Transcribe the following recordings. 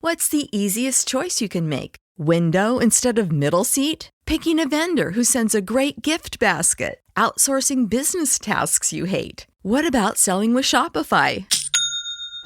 What's the easiest choice you can make? Window instead of middle seat? Picking a vendor who sends a great gift basket? Outsourcing business tasks you hate? What about selling with Shopify?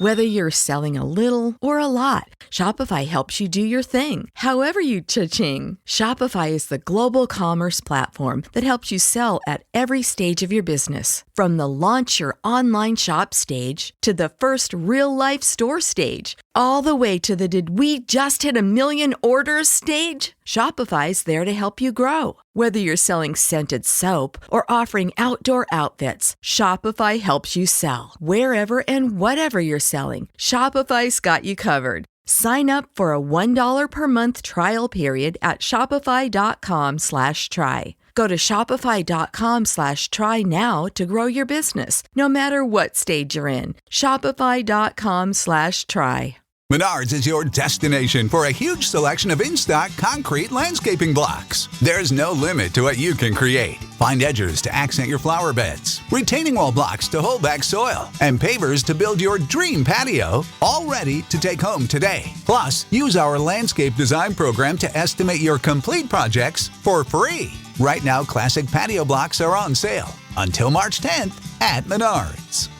Whether you're selling a little or a lot, Shopify helps you do your thing, however you cha-ching. Shopify is the global commerce platform that helps you sell at every stage of your business. From the launch your online shop stage to the first real-life store stage, all the way to the did we just hit a million orders stage. Shopify's there to help you grow. Whether you're selling scented soap or offering outdoor outfits, Shopify helps you sell. Wherever and whatever you're selling, Shopify's got you covered. Sign up for a $1 per month trial period at shopify.com/try. Go to shopify.com/try now to grow your business, no matter what stage you're in. Shopify.com/try. Menards is your destination for a huge selection of in-stock concrete landscaping blocks. There's no limit to what you can create. Find edgers to accent your flower beds, retaining wall blocks to hold back soil, and pavers to build your dream patio, all ready to take home today. Plus, use our landscape design program to estimate your complete projects for free. Right now, classic patio blocks are on sale until March 10th at Menards.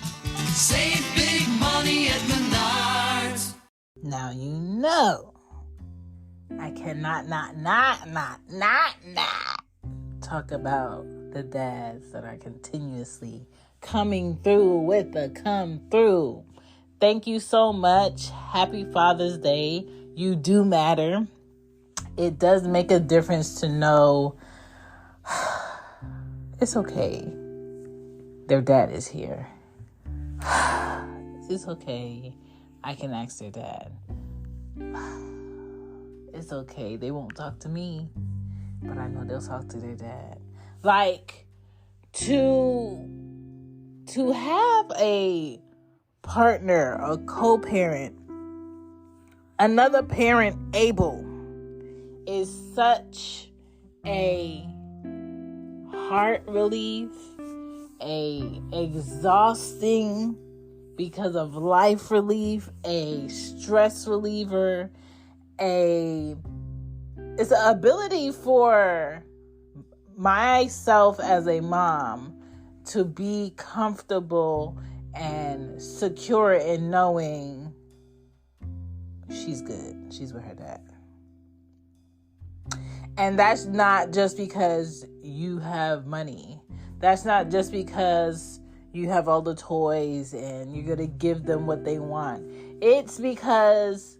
Save big money at Menards. Now you know I cannot not talk about the dads that are continuously coming through with the come through. Thank you so much. Happy Father's Day. You do matter. It does make a difference to know it's okay. Their dad is here. It's okay. I can ask their dad. It's okay. They won't talk to me, but I know they'll talk to their dad. Like, to have a partner, a co-parent, another parent able is such a heart relief, a exhausting because of life relief, a stress reliever, it's an ability for myself as a mom to be comfortable and secure in knowing she's good. She's with her dad. And that's not just because you have money. That's not just because you have all the toys and you're going to give them what they want. It's because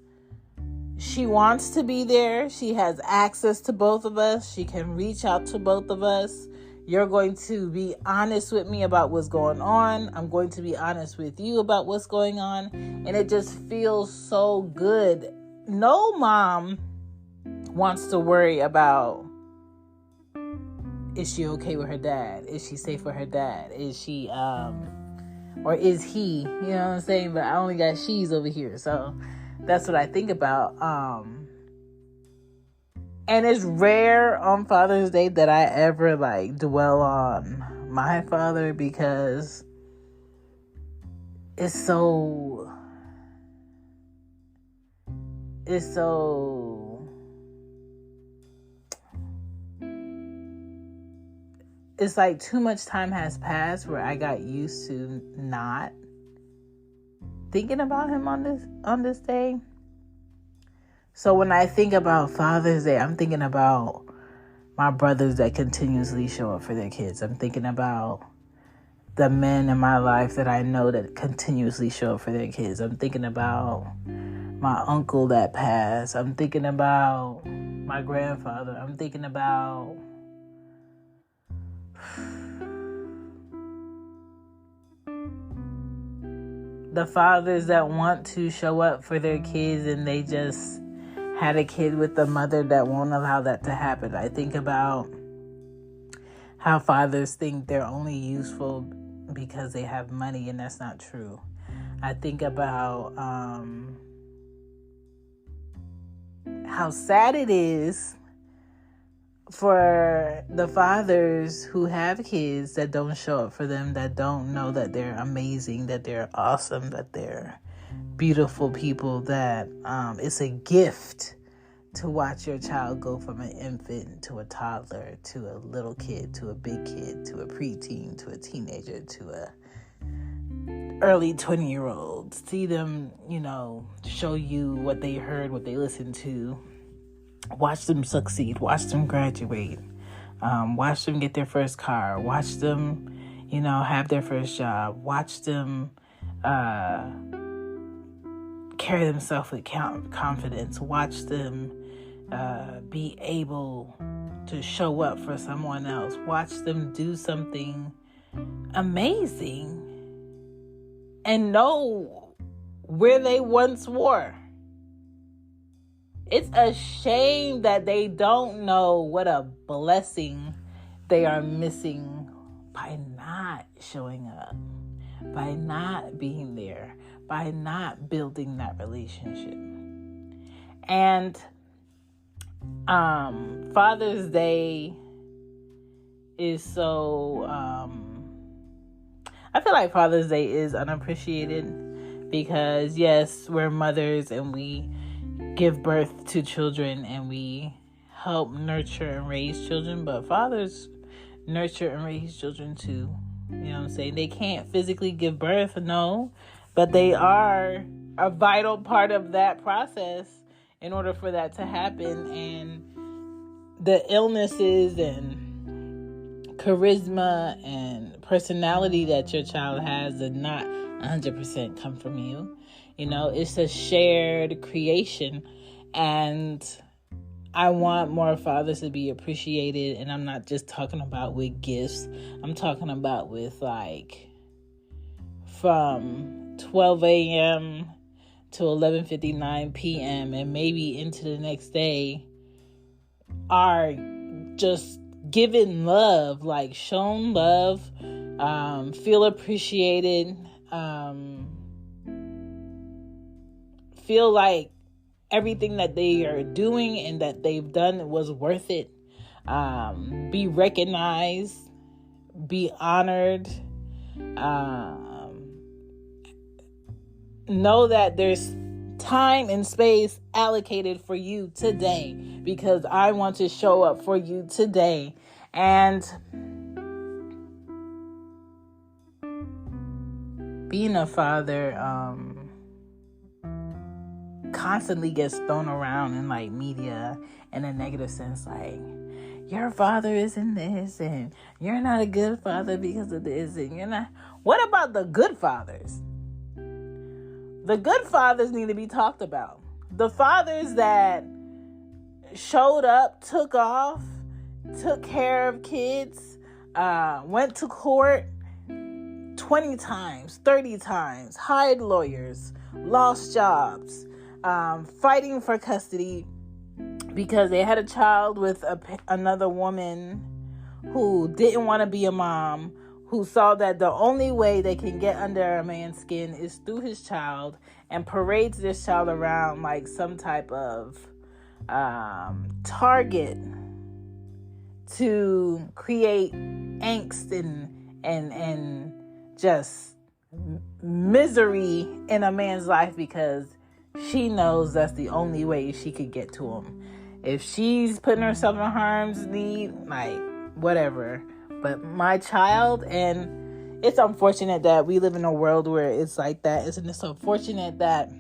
she wants to be there. She has access to both of us. She can reach out to both of us. You're going to be honest with me about what's going on. I'm going to be honest with you about what's going on. And it just feels so good. No mom wants to worry about, is she okay with her dad? Is she safe with her dad? Is she, or is he? You know what I'm saying? But I only got she's over here. So that's what I think about. And it's rare on Father's Day that I ever dwell on my father, because it's like too much time has passed where I got used to not thinking about him on this day. So when I think about Father's Day, I'm thinking about my brothers that continuously show up for their kids. I'm thinking about the men in my life that I know that continuously show up for their kids. I'm thinking about my uncle that passed. I'm thinking about my grandfather. I'm thinking about the fathers that want to show up for their kids and they just had a kid with a mother that won't allow that to happen. I think about how fathers think they're only useful because they have money, and that's not true. I think about how sad it is for the fathers who have kids that don't show up for them, that don't know that they're amazing, that they're awesome, that they're beautiful people that it's a gift to watch your child go from an infant to a toddler to a little kid to a big kid to a preteen to a teenager to a early 20-year-old. See them, show you what they heard, what they listened to. Watch them succeed. Watch them graduate. Watch them get their first car. Watch them, have their first job. Watch them carry themselves with confidence. Watch them be able to show up for someone else. Watch them do something amazing and know where they once were. It's a shame that they don't know what a blessing they are missing by not showing up, by not being there, by not building that relationship. And Father's Day is so I feel like Father's Day is unappreciated because yes, we're mothers and we give birth to children and we help nurture and raise children, but fathers nurture and raise children too. You know what I'm saying? They can't physically give birth, no, but they are a vital part of that process in order for that to happen. And the illnesses and charisma and personality that your child has did not 100% come from you. It's a shared creation, and I want more fathers to be appreciated. And I'm not just talking about with gifts. I'm talking about with from 12 a.m. to 11:59 p.m. and maybe into the next day are just given love, shown love, feel appreciated, feel like everything that they are doing and that they've done was worth it. Be recognized, be honored, know that there's time and space allocated for you today because I want to show up for you today. And being a father constantly gets thrown around in media in a negative sense, your father isn't this and you're not a good father because of this and you're not. What about the good fathers? The good fathers need to be talked about. The fathers that showed up, took off, took care of kids, went to court 20 times, 30 times, hired lawyers, lost jobs, fighting for custody because they had a child with another woman who didn't want to be a mom, who saw that the only way they can get under a man's skin is through his child, and parades this child around like some type of target to create angst and just misery in a man's life because she knows that's the only way she could get to him. If she's putting herself in harm's need, whatever. But my child, and it's unfortunate that we live in a world where it's like that. Isn't it unfortunate that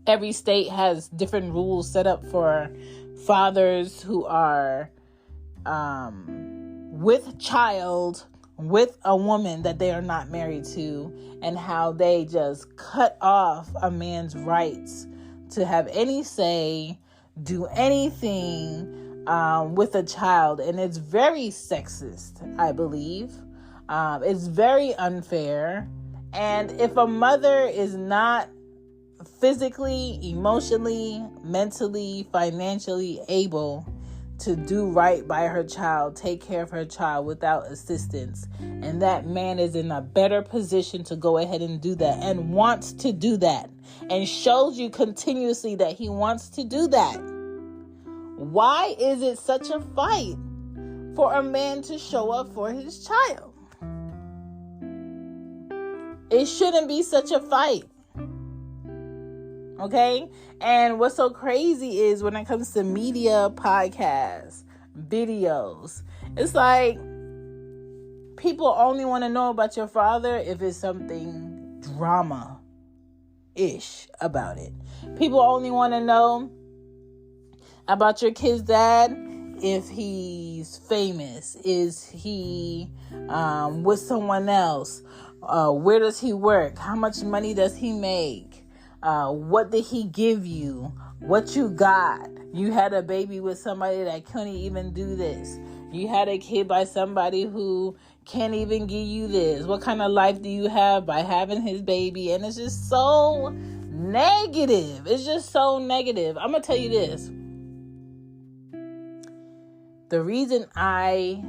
every state has different rules set up for fathers who are with child, with a woman that they are not married to, and how they just cut off a man's rights to have any say, do anything with a child. And it's very sexist, I believe. It's very unfair. And if a mother is not physically, emotionally, mentally, financially able to do right by her child, take care of her child without assistance, and that man is in a better position to go ahead and do that and wants to do that and shows you continuously that he wants to do that, why is it such a fight for a man to show up for his child? It shouldn't be such a fight. Okay? And what's so crazy is when it comes to media, podcasts, videos, it's like people only want to know about your father if it's something drama-ish about it. People only want to know about your kid's dad if he's famous. Is he with someone else? Where does he work? How much money does he make? What did he give you? What you got? You had a baby with somebody that couldn't even do this. You had a kid by somebody who can't even give you this. What kind of life do you have by having his baby? And it's just so negative. It's just so negative. I'm going to tell you this. The reason I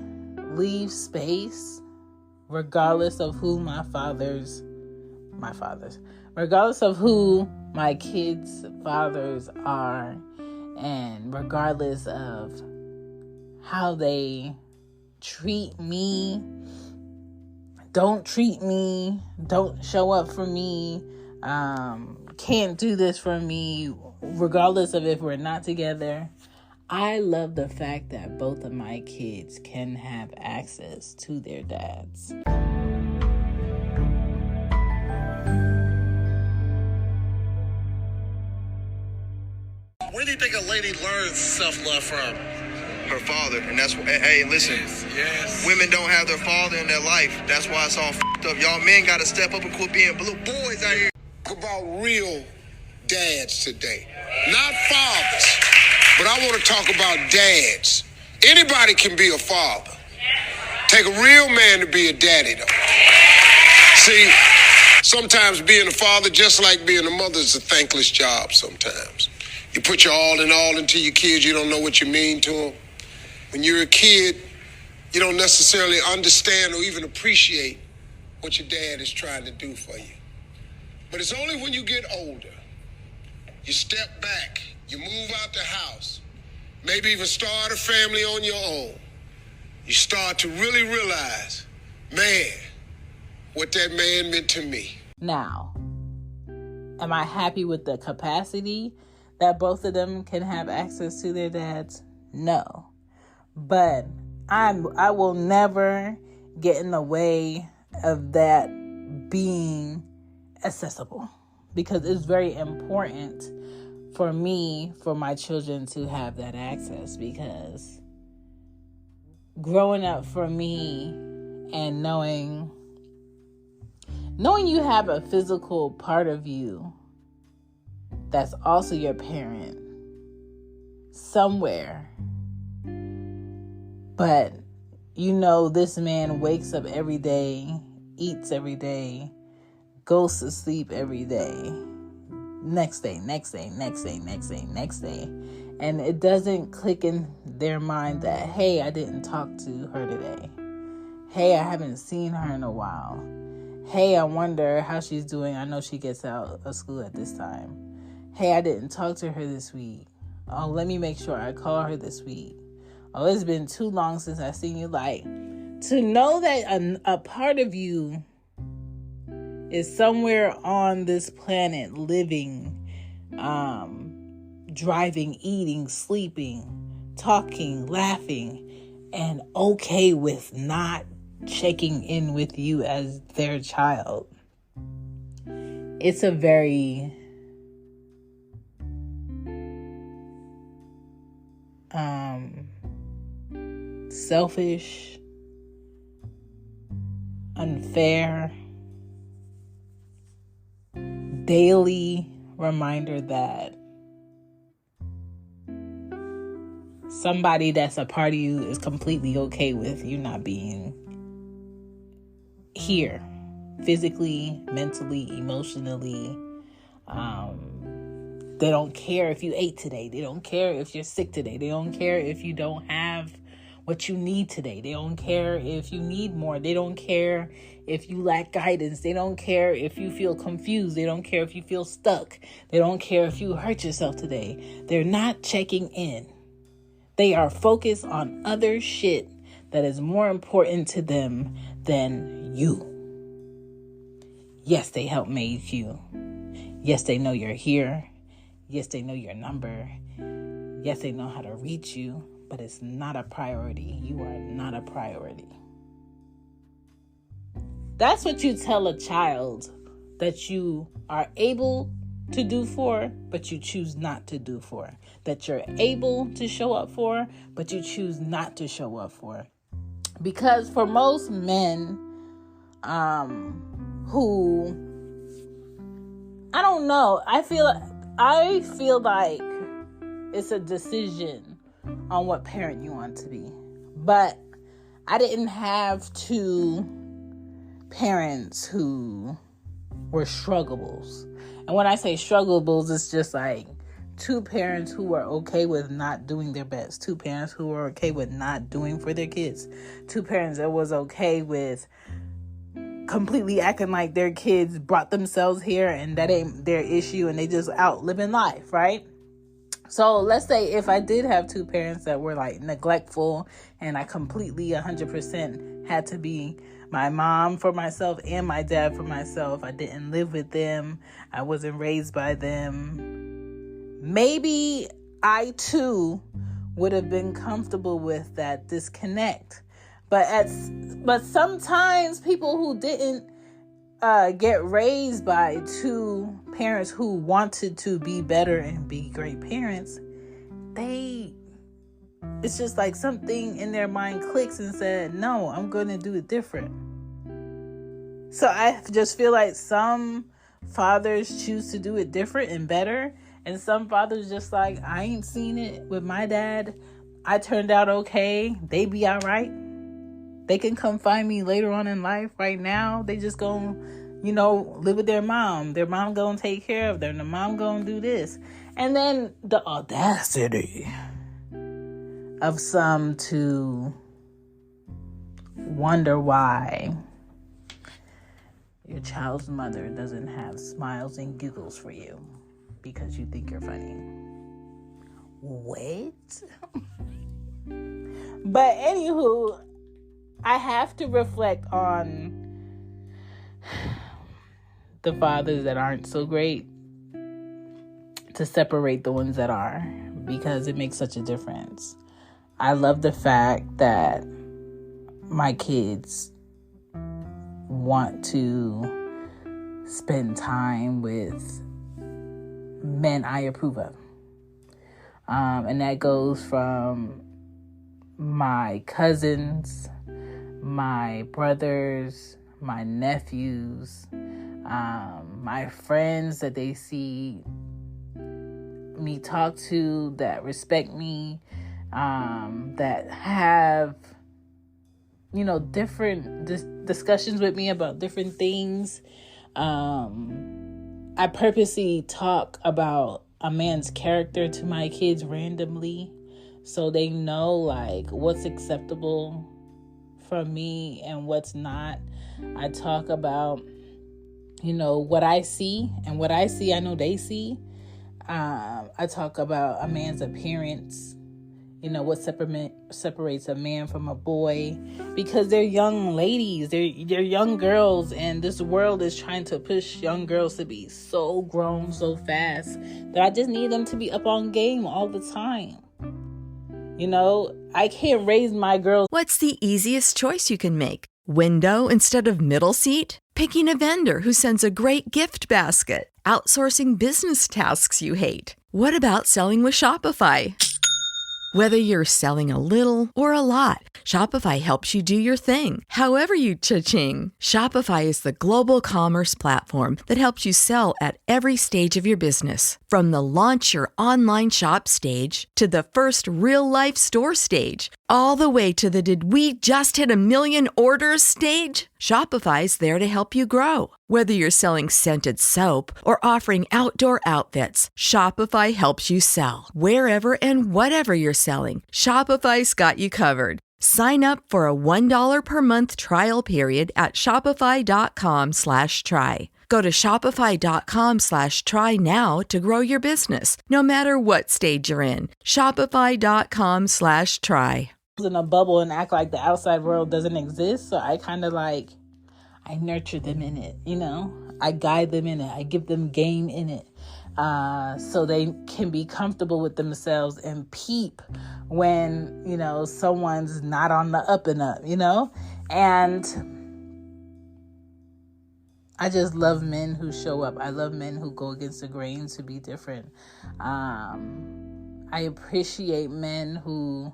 leave space, regardless of who regardless of who my kids' fathers are, and regardless of how they treat me, don't treat me, don't show up for me, can't do this for me, regardless of if we're not together, I love the fact that both of my kids can have access to their dads. Where do you think a lady learns self-love from? Her father. And that's, hey, listen, Yes. women don't have their father in their life. That's why it's all f***ed up. Y'all men got to step up and quit being little boys out here. Talk about real dads today. Not fathers, but I want to talk about dads. Anybody can be a father. Take a real man to be a daddy, though. See, sometimes being a father, just like being a mother, is a thankless job sometimes. You put your all into your kids, you don't know what you mean to them. When you're a kid, you don't necessarily understand or even appreciate what your dad is trying to do for you. But it's only when you get older, you step back, you move out the house, maybe even start a family on your own, you start to really realize, man, what that man meant to me. Now, am I happy with the capacity that both of them can have access to their dads? No. But I will never get in the way of that being accessible, because it's very important for me, for my children to have that access, because growing up for me and knowing you have a physical part of you that's also your parent somewhere, but this man wakes up every day, eats every day, goes to sleep every day, next day, and it doesn't click in their mind that, hey, I didn't talk to her today, hey, I haven't seen her in a while, hey, I wonder how she's doing, I know she gets out of school at this time, hey, I didn't talk to her this week, oh, let me make sure I call her this week, oh, it's been too long since I've seen you. Like, to know that a part of you is somewhere on this planet living, driving, eating, sleeping, talking, laughing, and okay with not checking in with you as their child. It's a very selfish, unfair, daily reminder that somebody that's a part of you is completely okay with you not being here, physically, mentally, emotionally. They don't care if you ate today. They don't care if you're sick today. They don't care if you don't have what you need today. They don't care if you need more. They don't care if you lack guidance. They don't care if you feel confused. They don't care if you feel stuck. They don't care if you hurt yourself today. They're not checking in. They are focused on other shit that is more important to them than you. Yes, they helped make you. Yes, they know you're here. Yes, they know your number. Yes, they know how to reach you, but it's not a priority. You are not a priority. That's what you tell a child that you are able to do for, but you choose not to do for. That you're able to show up for, but you choose not to show up for. Because for most men, who, I don't know, I feel like it's a decision on what parent you want to be. But I didn't have two parents who were struggles. And when I say struggles, it's just like two parents who were okay with not doing their best. Two parents who were okay with not doing for their kids. Two parents that was okay with completely acting like their kids brought themselves here and that ain't their issue and they just out living life, right? So let's say if I did have two parents that were like neglectful and I completely 100% had to be my mom for myself and my dad for myself. I didn't live with them. I wasn't raised by them. Maybe I too would have been comfortable with that disconnect. But sometimes people who didn't get raised by two parents who wanted to be better and be great parents, it's just like something in their mind clicks and said, no, I'm going to do it different. So I just feel like some fathers choose to do it different and better. And some fathers just like, I ain't seen it with my dad. I turned out okay. They be all right. They can come find me later on in life. Right now, they just gonna, live with their mom. Their mom gonna take care of them. The mom gonna do this. And then the audacity of some to wonder why your child's mother doesn't have smiles and giggles for you because you think you're funny. What? But anywho, I have to reflect on the fathers that aren't so great to separate the ones that are, because it makes such a difference. I love the fact that my kids want to spend time with men I approve of. And that goes from my cousins, my brothers, my nephews, my friends that they see me talk to, that respect me, that have, different discussions with me about different things. I purposely talk about a man's character to my kids randomly so they know like what's acceptable from me and what's not. I talk about, what I see, and what I see, I know they see. I talk about a man's appearance, what separates a man from a boy, because they're young ladies, they're young girls, and this world is trying to push young girls to be so grown so fast that I just need them to be up on game all the time. I can't raise my girls. What's the easiest choice you can make? Window instead of middle seat? Picking a vendor who sends a great gift basket? Outsourcing business tasks you hate? What about selling with Shopify? Whether you're selling a little or a lot, Shopify helps you do your thing, however you cha-ching. Shopify is the global commerce platform that helps you sell at every stage of your business. From the launch your online shop stage to the first real-life store stage, all the way to the did we just hit 1 million orders stage. Shopify's there to help you grow. Whether you're selling scented soap or offering outdoor outfits, Shopify helps you sell. Wherever and whatever you're selling, Shopify's got you covered. Sign up for a $1 per month trial period at shopify.com/try. Go to shopify.com/try now to grow your business, no matter what stage you're in. Shopify.com/try. In a bubble and act like the outside world doesn't exist. So I kind of I nurture them in it, I guide them in it. I give them game in it. so they can be comfortable with themselves and peep when, someone's not on the up and up, And I just love men who show up. I love men who go against the grain to be different. I appreciate men who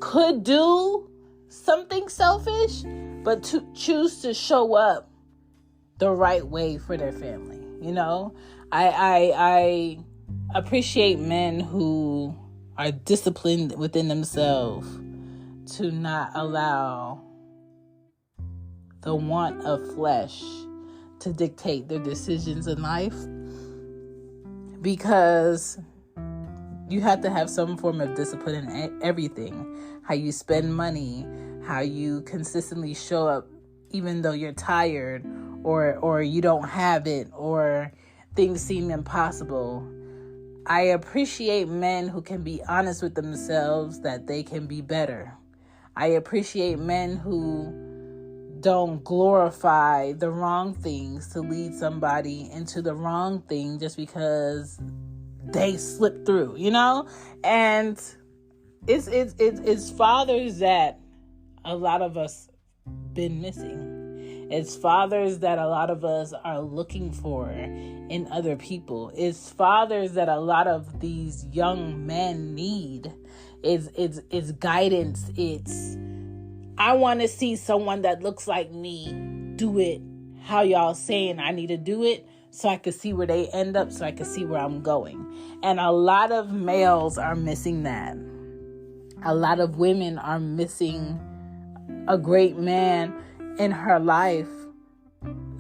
could do something selfish, but to choose to show up the right way for their family. I appreciate men who are disciplined within themselves to not allow the want of flesh to dictate their decisions in life, because you have to have some form of discipline in everything. How you spend money, how you consistently show up even though you're tired or you don't have it or things seem impossible. I appreciate men who can be honest with themselves that they can be better. I appreciate men who don't glorify the wrong things to lead somebody into the wrong thing just because they slipped through, And it's fathers that a lot of us been missing. It's fathers that a lot of us are looking for in other people. It's fathers that a lot of these young men need. It's guidance. It's, I want to see someone that looks like me do it how y'all saying I need to do it, so I can see where they end up, so I can see where I'm going. And a lot of males are missing that. A lot of women are missing a great man in her life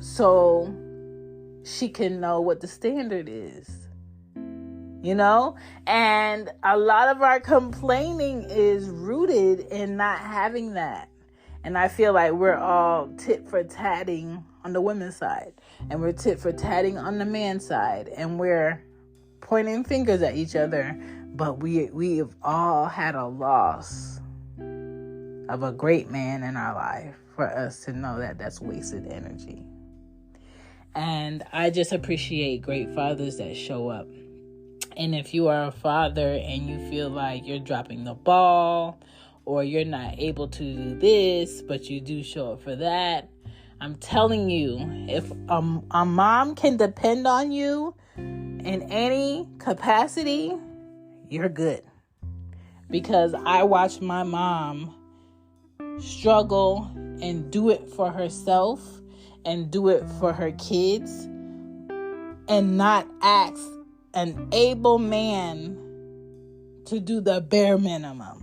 so she can know what the standard is. And a lot of our complaining is rooted in not having that. And I feel like we're all tit for tatting on the women's side, and we're tit for tatting on the man's side, and we're pointing fingers at each other, but we've all had a loss of a great man in our life for us to know that that's wasted energy. And I just appreciate great fathers that show up. And if you are a father and you feel like you're dropping the ball, or you're not able to do this, but you do show up for that, I'm telling you, if a mom can depend on you in any capacity, you're good. Because I watched my mom struggle and do it for herself and do it for her kids and not ask an able man to do the bare minimum.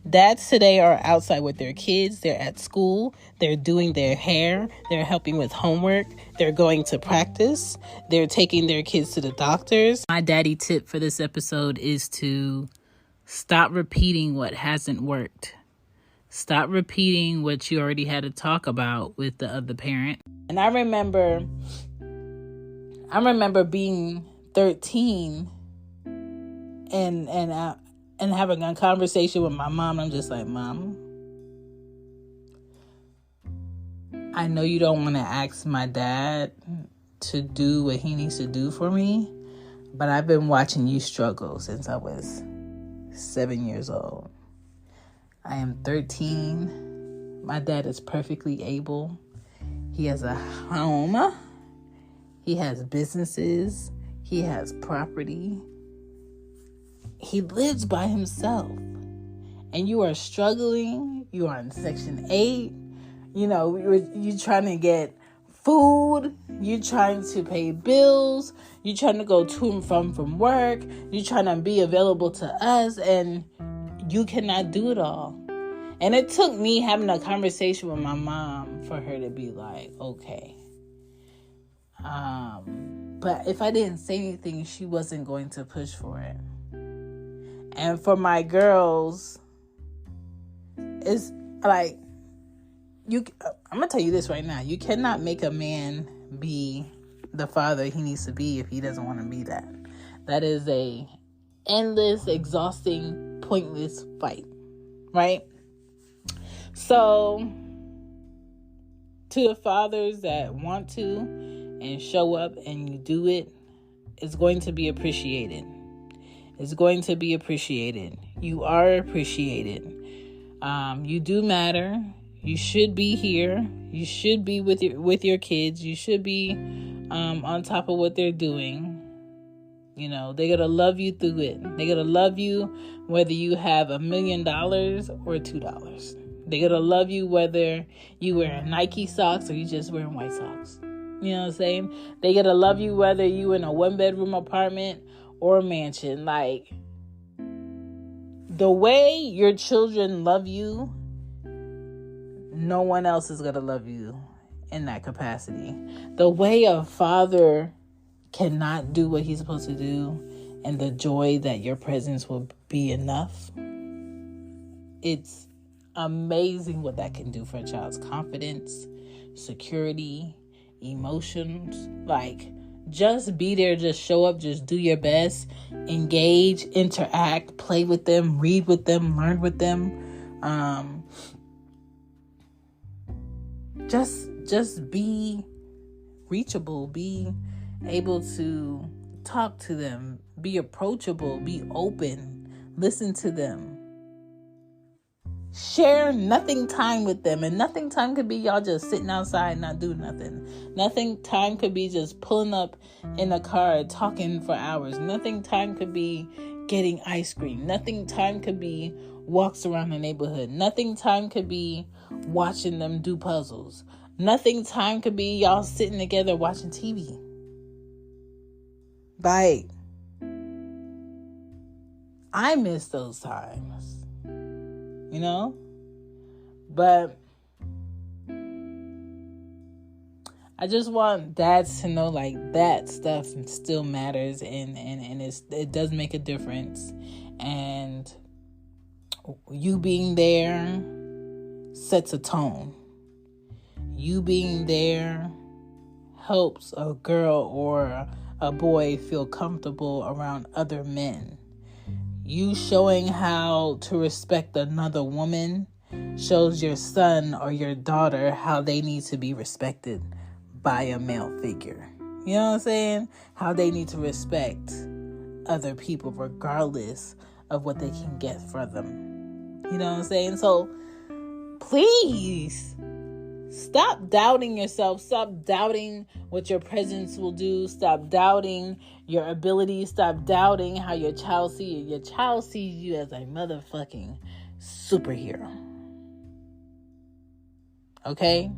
Dads today are outside with their kids. They're at school. They're doing their hair. They're helping with homework. They're going to practice. They're taking their kids to the doctors. My daddy tip for this episode is to stop repeating what hasn't worked. Stop repeating what you already had to talk about with the other parent. And I remember being 13 and having a conversation with my mom. I'm just like, Mom, I know you don't want to ask my dad to do what he needs to do for me, but I've been watching you struggle since I was 7 years old. I am 13. My dad is perfectly able. He has a home. He has businesses. He has property. He lives by himself. And you are struggling. You are in Section 8. You're trying to get food. You're trying to pay bills. You're trying to go to and from work. You're trying to be available to us. And you cannot do it all. And it took me having a conversation with my mom for her to be like, okay. But if I didn't say anything, she wasn't going to push for it. And for my girls, it's like, I'm going to tell you this right now. You cannot make a man be the father he needs to be if he doesn't want to be that. That is a endless, exhausting, pointless fight, right? So, to the fathers that want to and show up and you do it, it's going to be appreciated. It's going to be appreciated. You are appreciated. You do matter. You should be here. You should be with your kids. You should be on top of what they're doing. You know, they're going to love you through it. They're going to love you whether you have $1 million or $2. They're going to love you whether you wear Nike socks or you just wearing white socks. You know what I'm saying? They're going to love you whether you in a 1-bedroom apartment or a mansion. Like, the way your children love you, no one else is going to love you in that capacity. The way a father cannot do what he's supposed to do, and the joy that your presence will be enough, it's amazing what that can do for a child's confidence, security, emotions. Like, just be there, just show up, just do your best, engage, interact, play with them, read with them, learn with them. Just be reachable, be able to talk to them, be approachable, be open, listen to them. Share nothing time with them. And nothing time could be y'all just sitting outside not doing nothing. Nothing time could be just pulling up in a car talking for hours. Nothing time could be getting ice cream. Nothing time could be walks around the neighborhood. Nothing time could be watching them do puzzles. Nothing time could be y'all sitting together watching TV. Like, I miss those times. You know? But I just want dads to know, like, that stuff still matters and it does make a difference. And you being there sets a tone. You being there helps a girl or a boy feel comfortable around other men. You showing how to respect another woman shows your son or your daughter how they need to be respected by a male figure. You know what I'm saying? How they need to respect other people regardless of what they can get from them. You know what I'm saying? So please stop doubting yourself. Stop doubting what your presence will do. Stop doubting your ability. Stop doubting how your child sees you. Your child sees you as a motherfucking superhero. Okay?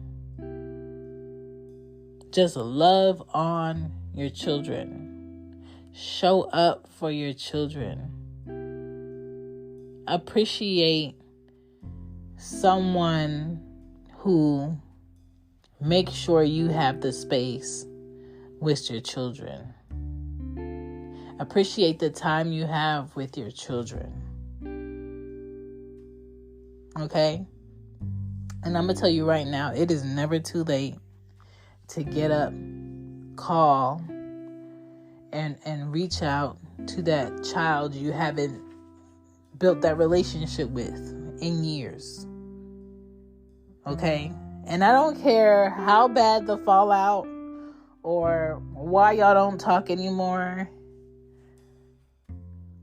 Just love on your children. Show up for your children. Appreciate someone who makes sure you have the space with your children. Appreciate the time you have with your children. Okay? And I'm going to tell you right now, it is never too late to get up, call, and reach out to that child you haven't built that relationship with in years. Okay? And I don't care how bad the fallout or why y'all don't talk anymore.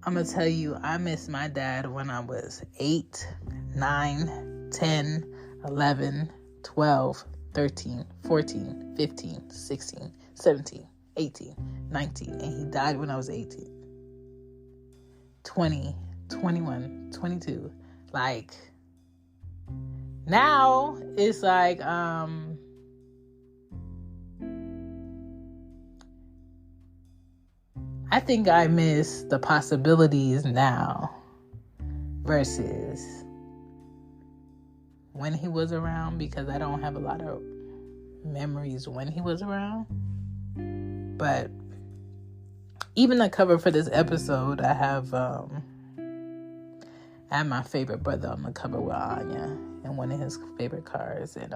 I'm going to tell you, I miss my dad when I was 8, 9, 10, 11, 12, 13, 14, 15, 16, 17, 18, 19. And he died when I was 18. 20, 21, 22. Like, now it's like, I think I miss the possibilities now versus when he was around, because I don't have a lot of memories when he was around. But even the cover for this episode, I have my favorite brother on the cover with Anya and one of his favorite cars. And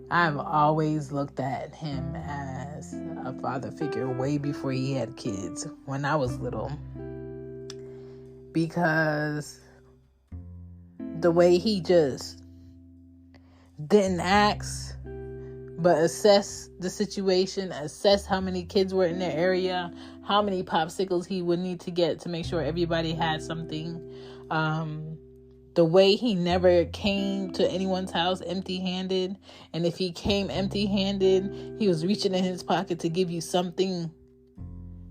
I've always looked at him as a father figure way before he had kids when I was little, because the way he just didn't ask, but assess the situation, assess how many kids were in the area, how many popsicles he would need to get to make sure everybody had something. The way he never came to anyone's house empty-handed, and if he came empty-handed, he was reaching in his pocket to give you something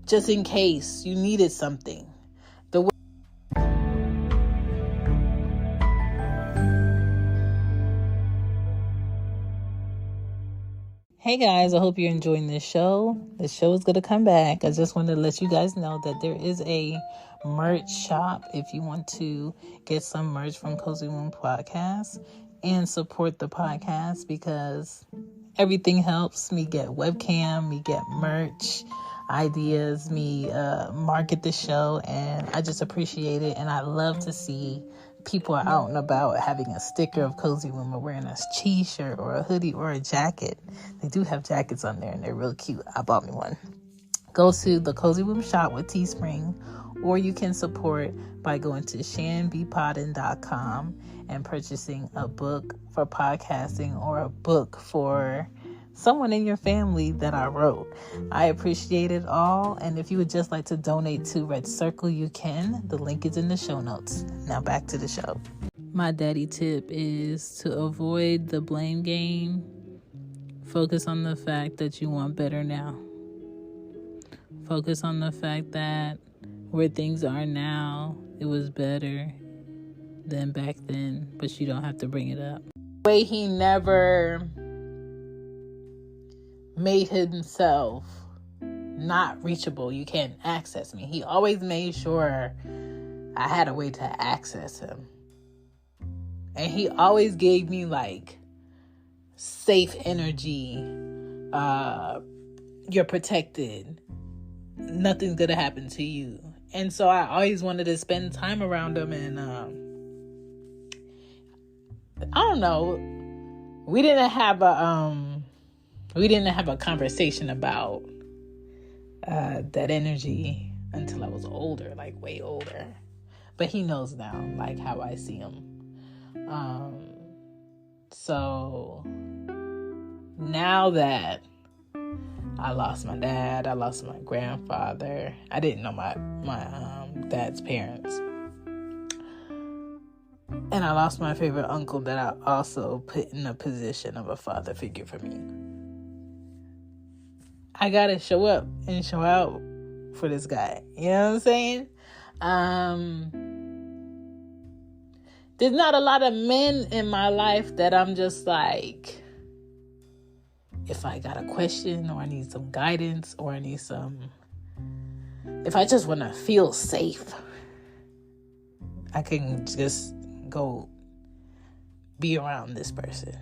just in case you needed something. Hey guys, I hope you're enjoying this show. The show is going to come back. I just wanted to let you guys know that there is a merch shop if you want to get some merch from Cozy Womb Podcast and support the podcast, because everything helps me get webcam, me get merch ideas, me market the show, and I just appreciate it. And I love to see people are out and about having a sticker of Cozy Womb or wearing a t-shirt or a hoodie or a jacket. They do have jackets on there and they're real cute. I bought me one. Go to the Cozy Womb shop with Teespring, or you can support by going to shanbpodden.com and purchasing a book for podcasting or a book for someone in your family that I wrote. I appreciate it all. And if you would just like to donate to Red Circle, you can. The link is in the show notes. Now back to the show. My daddy tip is to avoid the blame game. Focus on the fact that you want better now. Focus on the fact that where things are now, it was better than back then, but you don't have to bring it up. The way he never made himself not reachable. You can't access me. He always made sure I had a way to access him. And he always gave me like safe energy. You're protected. Nothing's gonna happen to you. And so I always wanted to spend time around him. And I don't know. We didn't have a conversation about that energy until I was older, like way older. But he knows now, like how I see him. So now that I lost my dad, I lost my grandfather, I didn't know my dad's parents, and I lost my favorite uncle that I also put in a position of a father figure for me. I gotta show up and show out for this guy. You know what I'm saying? There's not a lot of men in my life that I'm just like, if I got a question or I need some guidance or I need if I just want to feel safe, I can just go be around this person,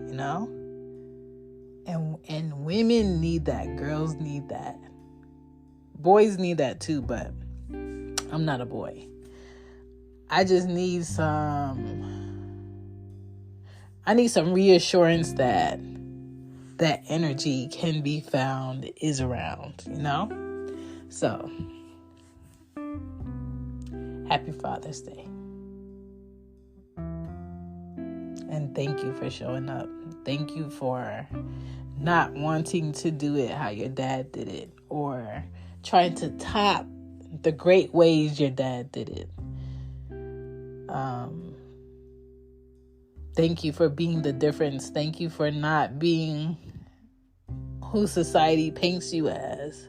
you know? And women need that. Girls need that. Boys need that too, but I'm not a boy. I just need I need some reassurance that that energy can be found, is around, you know? So, happy Father's Day. And thank you for showing up. Thank you for not wanting to do it how your dad did it, or trying to top the great ways your dad did it. Thank you for being the difference. Thank you for not being who society paints you as.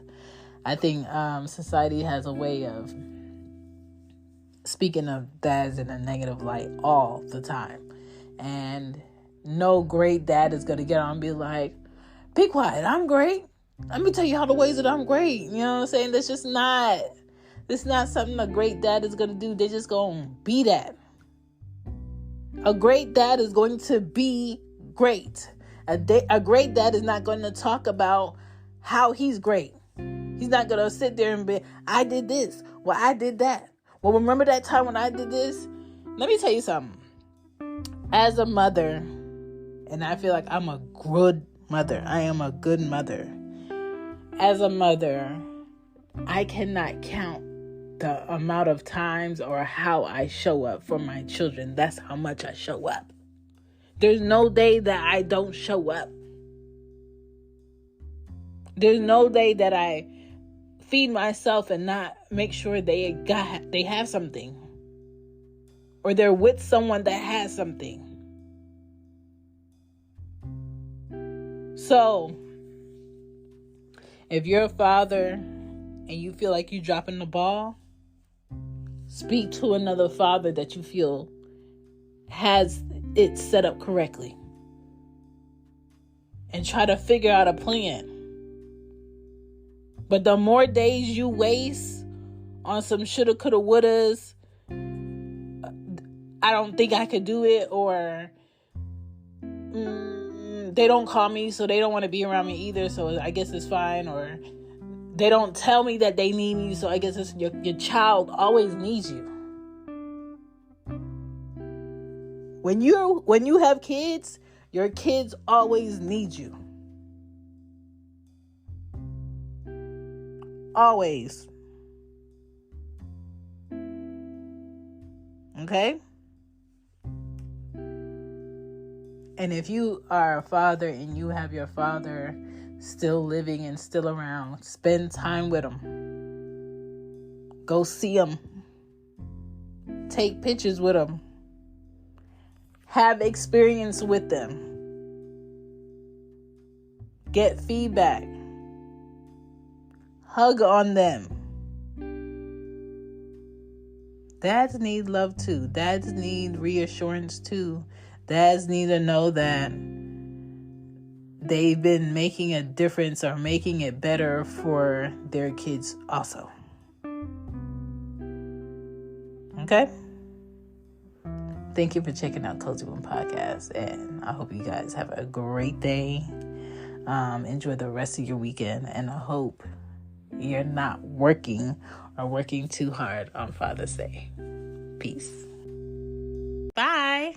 I think society has a way of speaking of dads in a negative light all the time. And no great dad is going to get on and be like, be quiet, I'm great. Let me tell you all the ways that I'm great. You know what I'm saying? That's not something a great dad is going to do. They're just going to be that. A great dad is going to be great. A great dad is not going to talk about how he's great. He's not going to sit there and be, I did this. Well, I did that. Well, remember that time when I did this? Let me tell you something. As a mother, and I feel like I'm a good mother. I am a good mother. As a mother, I cannot count the amount of times or how I show up for my children. That's how much I show up. There's no day that I don't show up. There's no day that I feed myself and not make sure they have something, or they're with someone that has something. So, if you're a father and you feel like you're dropping the ball, speak to another father that you feel has it set up correctly, and try to figure out a plan. But the more days you waste on some shoulda, coulda, wouldas, I don't think I could do it, or they don't call me, so they don't want to be around me either, so I guess it's fine, or they don't tell me that they need me, so I guess it's your child always needs you. When you have kids, your kids always need you. Always. Okay? And if you are a father and you have your father still living and still around, spend time with him. Go see him. Take pictures with him. Have experience with them. Get feedback. Hug on them. Dads need love too. Dads need reassurance too. Dads need to know that they've been making a difference or making it better for their kids also. Okay? Thank you for checking out Cozy One Podcast, and I hope you guys have a great day. Enjoy the rest of your weekend, and I hope you're not working too hard on Father's Day. Peace. Bye.